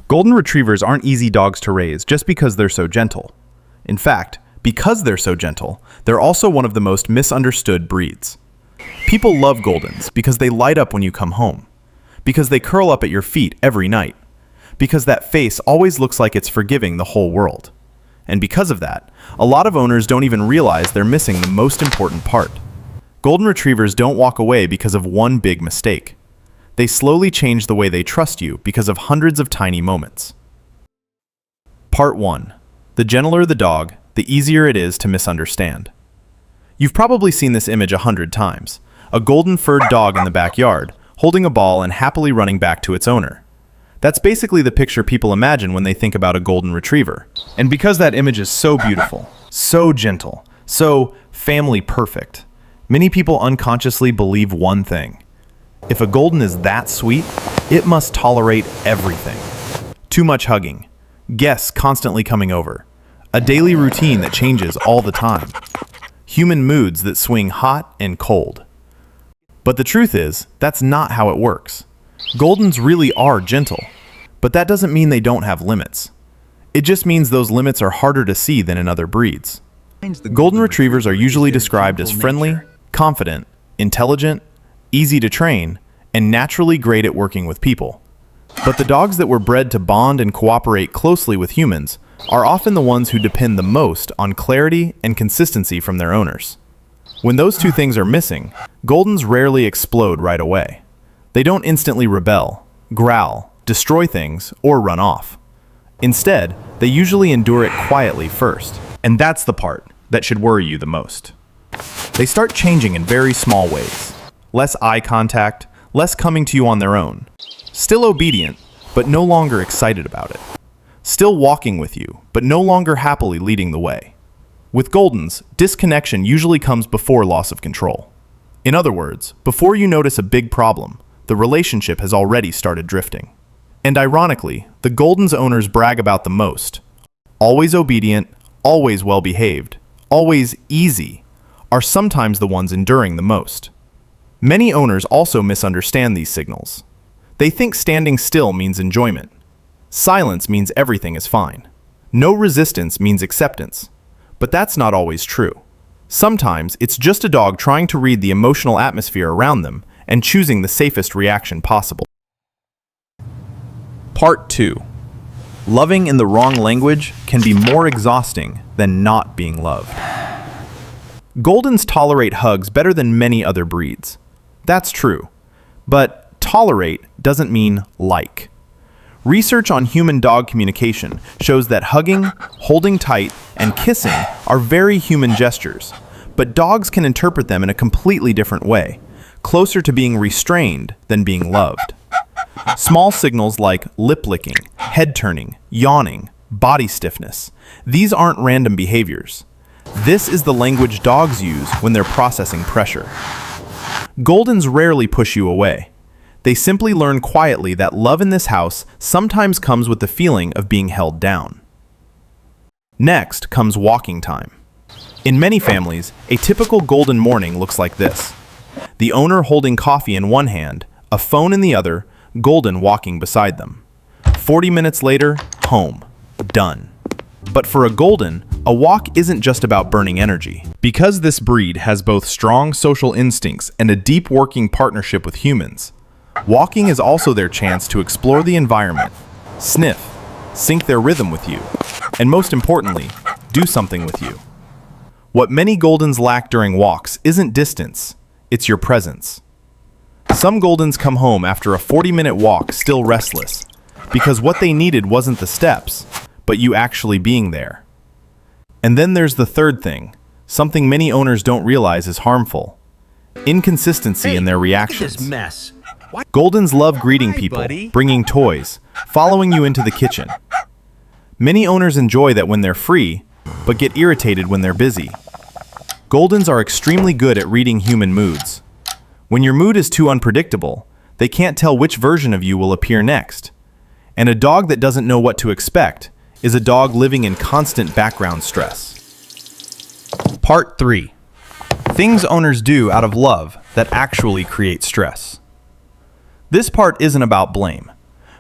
Golden Retrievers aren't easy dogs to raise just because they're so gentle. In fact, because they're so gentle, they're also one of the most misunderstood breeds. People love Goldens because they light up when you come home, because they curl up at your feet every night, because that face always looks like it's forgiving the whole world. And because of that, a lot of owners don't even realize they're missing the most important part. Golden Retrievers don't walk away because of one big mistake. They slowly change the way they trust you because of hundreds of tiny moments. Part 1. The gentler the dog, the easier it is to misunderstand. You've probably seen this image 100 times. A golden furred dog in the backyard, holding a ball and happily running back to its owner. That's basically the picture people imagine when they think about a golden retriever. And because that image is so beautiful, so gentle, so family perfect, many people unconsciously believe one thing. If a golden is that sweet, it must tolerate everything. Too much hugging, guests constantly coming over, a daily routine that changes all the time, human moods that swing hot and cold. But the truth is, that's not how it works. Goldens really are gentle, but that doesn't mean they don't have limits. It just means those limits are harder to see than in other breeds. Golden Retrievers are usually described as friendly, confident, intelligent, easy to train, and naturally great at working with people. But the dogs that were bred to bond and cooperate closely with humans are often the ones who depend the most on clarity and consistency from their owners. When those two things are missing, Goldens rarely explode right away. They don't instantly rebel, growl, destroy things, or run off. Instead, they usually endure it quietly first. And that's the part that should worry you the most. They start changing in very small ways. Less eye contact, less coming to you on their own. Still obedient, but no longer excited about it. Still walking with you, but no longer happily leading the way. With Goldens, disconnection usually comes before loss of control. In other words, before you notice a big problem, the relationship has already started drifting. And ironically, the Goldens owners brag about the most, always obedient, always well-behaved, always easy, are sometimes the ones enduring the most. Many owners also misunderstand these signals. They think standing still means enjoyment. Silence means everything is fine. No resistance means acceptance. But that's not always true. Sometimes it's just a dog trying to read the emotional atmosphere around them and choosing the safest reaction possible. Part 2. Loving in the wrong language can be more exhausting than not being loved. Goldens tolerate hugs better than many other breeds. That's true. But tolerate doesn't mean like. Research on human-dog communication shows that hugging, holding tight, and kissing are very human gestures, but dogs can interpret them in a completely different way, closer to being restrained than being loved. Small signals like lip licking, head turning, yawning, body stiffness, these aren't random behaviors. This is the language dogs use when they're processing pressure. Goldens rarely push you away. They simply learn quietly that love in this house sometimes comes with the feeling of being held down. Next comes walking time. In many families, a typical golden morning looks like this. The owner holding coffee in one hand, a phone in the other, Golden walking beside them. 40 minutes later, home. Done. But for a Golden, a walk isn't just about burning energy. Because this breed has both strong social instincts and a deep working partnership with humans, walking is also their chance to explore the environment, sniff, sync their rhythm with you, and most importantly, do something with you. What many Goldens lack during walks isn't distance, it's your presence. Some Goldens come home after a 40-minute walk still restless, because what they needed wasn't the steps, but you actually being there. And then there's the third thing, something many owners don't realize is harmful. Inconsistency in their reactions. Look at this mess. Goldens love greeting people, bringing toys, following you into the kitchen. Many owners enjoy that when they're free, but get irritated when they're busy. Goldens are extremely good at reading human moods. When your mood is too unpredictable, they can't tell which version of you will appear next. And a dog that doesn't know what to expect is a dog living in constant background stress. Part 3. Things owners do out of love that actually create stress. This part isn't about blame.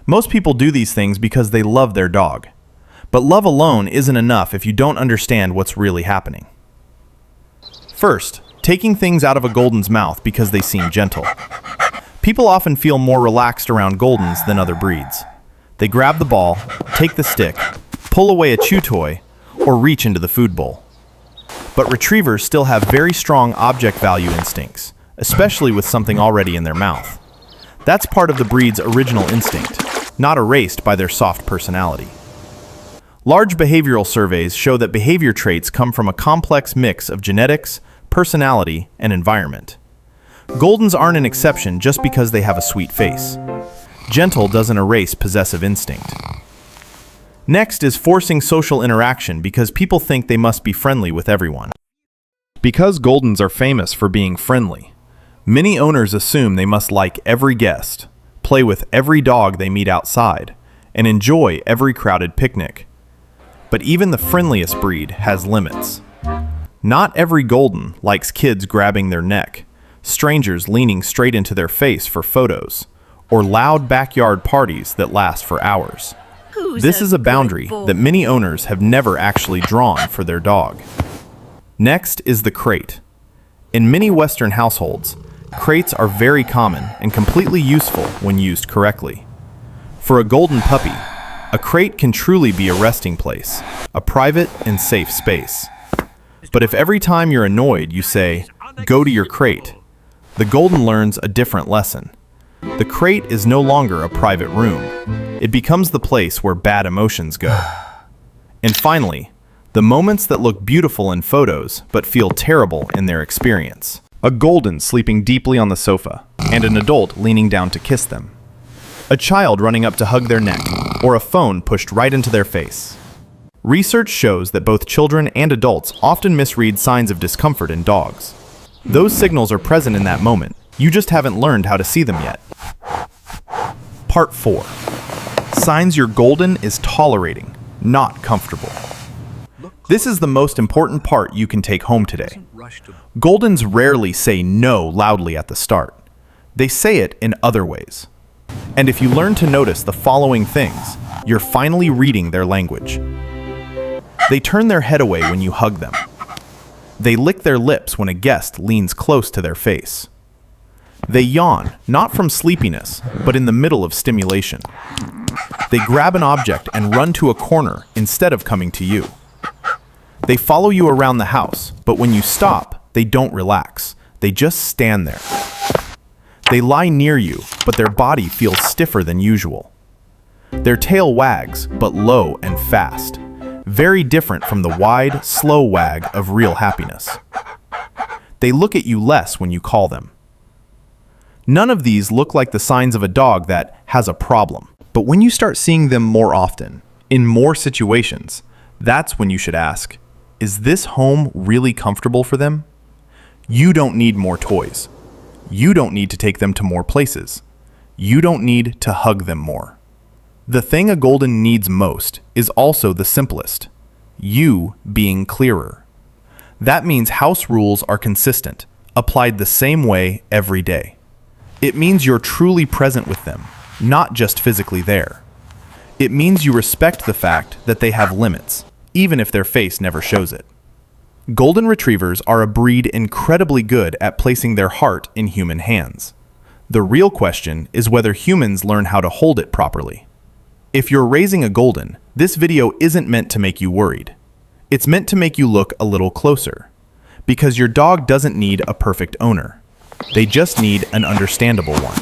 Most people do these things because they love their dog. But love alone isn't enough if you don't understand what's really happening. First, taking things out of a Golden's mouth because they seem gentle. People often feel more relaxed around Goldens than other breeds. They grab the ball, take the stick, pull away a chew toy, or reach into the food bowl. But retrievers still have very strong object value instincts, especially with something already in their mouth. That's part of the breed's original instinct, not erased by their soft personality. Large behavioral surveys show that behavior traits come from a complex mix of genetics, personality, and environment. Goldens aren't an exception just because they have a sweet face. Gentle doesn't erase possessive instinct. Next is forcing social interaction because people think they must be friendly with everyone. Because Goldens are famous for being friendly, many owners assume they must like every guest, play with every dog they meet outside, and enjoy every crowded picnic. But even the friendliest breed has limits. Not every Golden likes kids grabbing their neck, strangers leaning straight into their face for photos, or loud backyard parties that last for hours. This is a boundary that many owners have never actually drawn for their dog. Next is the crate. In many Western households, crates are very common and completely useful when used correctly. For a Golden puppy, a crate can truly be a resting place, a private and safe space. But if every time you're annoyed you say, "Go to your crate," the Golden learns a different lesson. The crate is no longer a private room. It becomes the place where bad emotions go. And finally, the moments that look beautiful in photos but feel terrible in their experience. A Golden sleeping deeply on the sofa, and an adult leaning down to kiss them. A child running up to hug their neck, or a phone pushed right into their face. Research shows that both children and adults often misread signs of discomfort in dogs. Those signals are present in that moment. You just haven't learned how to see them yet. Part 4. Signs your Golden is tolerating, not comfortable. This is the most important part you can take home today. Goldens rarely say no loudly at the start. They say it in other ways. And if you learn to notice the following things, you're finally reading their language. They turn their head away when you hug them. They lick their lips when a guest leans close to their face. They yawn, not from sleepiness, but in the middle of stimulation. They grab an object and run to a corner instead of coming to you. They follow you around the house, but when you stop, they don't relax. They just stand there. They lie near you, but their body feels stiffer than usual. Their tail wags, but low and fast. Very different from the wide, slow wag of real happiness. They look at you less when you call them. None of these look like the signs of a dog that has a problem. But when you start seeing them more often, in more situations, that's when you should ask, is this home really comfortable for them? You don't need more toys. You don't need to take them to more places. You don't need to hug them more. The thing a Golden needs most is also the simplest, you being clearer. That means house rules are consistent, applied the same way every day. It means you're truly present with them, not just physically there. It means you respect the fact that they have limits, even if their face never shows it. Golden Retrievers are a breed incredibly good at placing their heart in human hands. The real question is whether humans learn how to hold it properly. If you're raising a Golden, this video isn't meant to make you worried. It's meant to make you look a little closer. Because your dog doesn't need a perfect owner. They just need an understandable one.